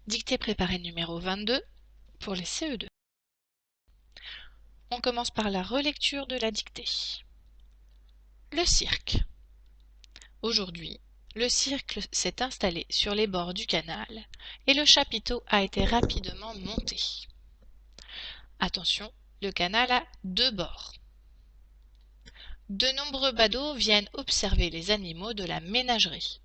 Dictée préparée numéro 22 pour les CE2. On commence par la relecture de la dictée. Le cirque. Aujourd'hui, le cirque s'est installé sur les bords du canal et le chapiteau a été rapidement monté. Attention, le canal a deux bords. De nombreux badauds viennent observer les animaux de la ménagerie.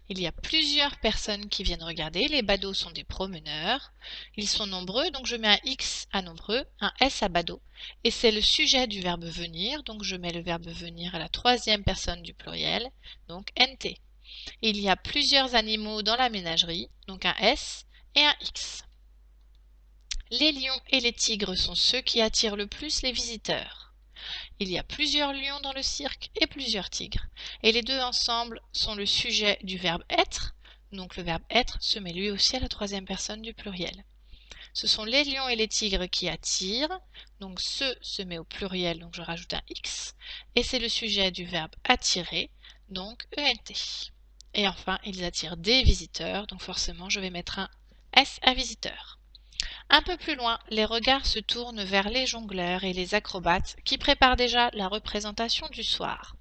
Il y a plusieurs personnes qui viennent regarder. Les badauds sont des promeneurs. Ils sont nombreux, donc je mets un X à nombreux, un S à badaud. Et c'est le sujet du verbe venir, donc je mets le verbe venir à la troisième personne du pluriel, donc NT. Il y a plusieurs animaux dans la ménagerie, donc un S et un X. Les lions et les tigres sont ceux qui attirent le plus les visiteurs. Il y a plusieurs lions dans le cirque et plusieurs tigres. Et les deux ensemble sont le sujet du verbe être. Donc le verbe être se met lui aussi à la troisième personne du pluriel. Ce sont les lions et les tigres qui attirent. Donc ce se met au pluriel, donc je rajoute un X. Et c'est le sujet du verbe attirer, donc ENT. Et enfin, ils attirent des visiteurs, donc forcément je vais mettre un S à visiteur. Un peu plus loin, les regards se tournent vers les jongleurs et les acrobates qui préparent déjà la représentation du soir.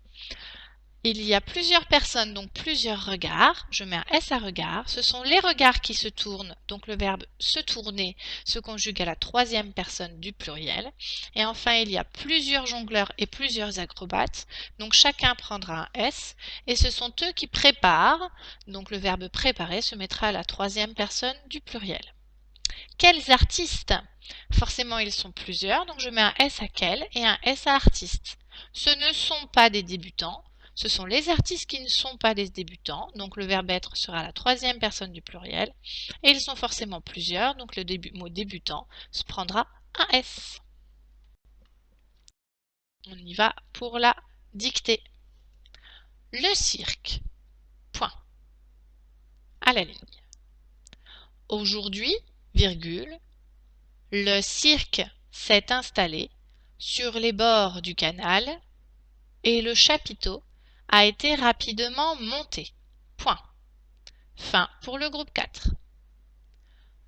Il y a plusieurs personnes, donc plusieurs regards. Je mets un S à regard. Ce sont les regards qui se tournent, donc le verbe se tourner se conjugue à la troisième personne du pluriel. Et enfin, il y a plusieurs jongleurs et plusieurs acrobates, donc chacun prendra un S. Et ce sont eux qui préparent, donc le verbe préparer se mettra à la troisième personne du pluriel. Quels artistes? Forcément, ils sont plusieurs, donc je mets un S à quel et un S à artiste. Ce ne sont pas des débutants, ce sont les artistes qui ne sont pas des débutants, donc le verbe être sera la troisième personne du pluriel, et ils sont forcément plusieurs, donc le mot débutant se prendra un S. On y va pour la dictée. Le cirque. Point. À la ligne. Aujourd'hui, virgule, le cirque s'est installé sur les bords du canal et le chapiteau a été rapidement monté. Point. Fin pour le groupe 4.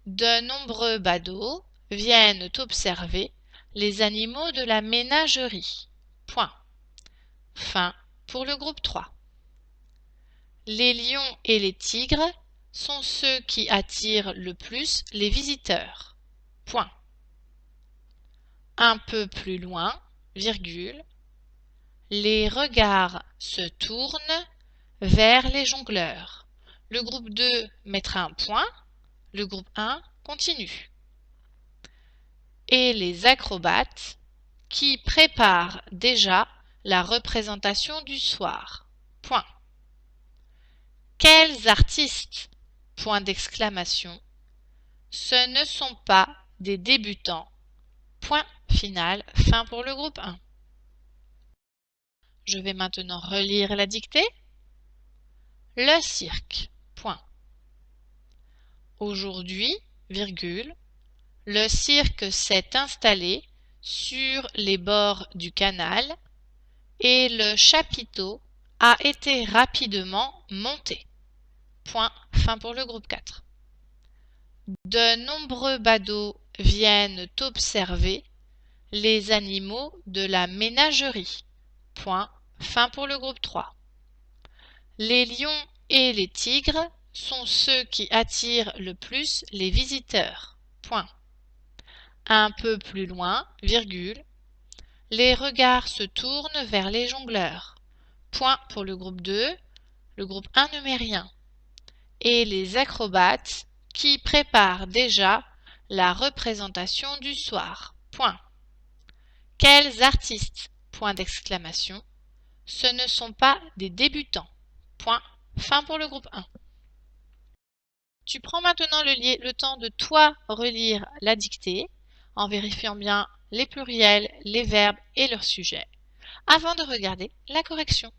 De nombreux badauds viennent observer les animaux de la ménagerie. Point. Fin pour le groupe 3. Les lions et les tigres sont ceux qui attirent le plus les visiteurs. Point. Un peu plus loin, virgule, les regards se tournent vers les jongleurs. Le groupe 2 mettra un point, le groupe 1 continue. Et les acrobates qui préparent déjà la représentation du soir. Point. Quels artistes? Point d'exclamation. Ce ne sont pas des débutants. Point final, fin pour le groupe 1. Je vais maintenant relire la dictée. Le cirque. Point. Aujourd'hui, virgule, le cirque s'est installé sur les bords du canal et le chapiteau a été rapidement monté. Point. Fin pour le groupe 4. De nombreux badauds viennent observer les animaux de la ménagerie. Point. Fin pour le groupe 3. Les lions et les tigres sont ceux qui attirent le plus les visiteurs. Point. Un peu plus loin, virgule, les regards se tournent vers les jongleurs. Point pour le groupe 2, le groupe 1 ne met rien. Et les acrobates qui préparent déjà la représentation du soir. Point. Quels artistes? Point d'exclamation. Ce ne sont pas des débutants. Point. Fin pour le groupe 1. Tu prends maintenant le temps de toi relire la dictée en vérifiant bien les pluriels, les verbes et leurs sujets avant de regarder la correction.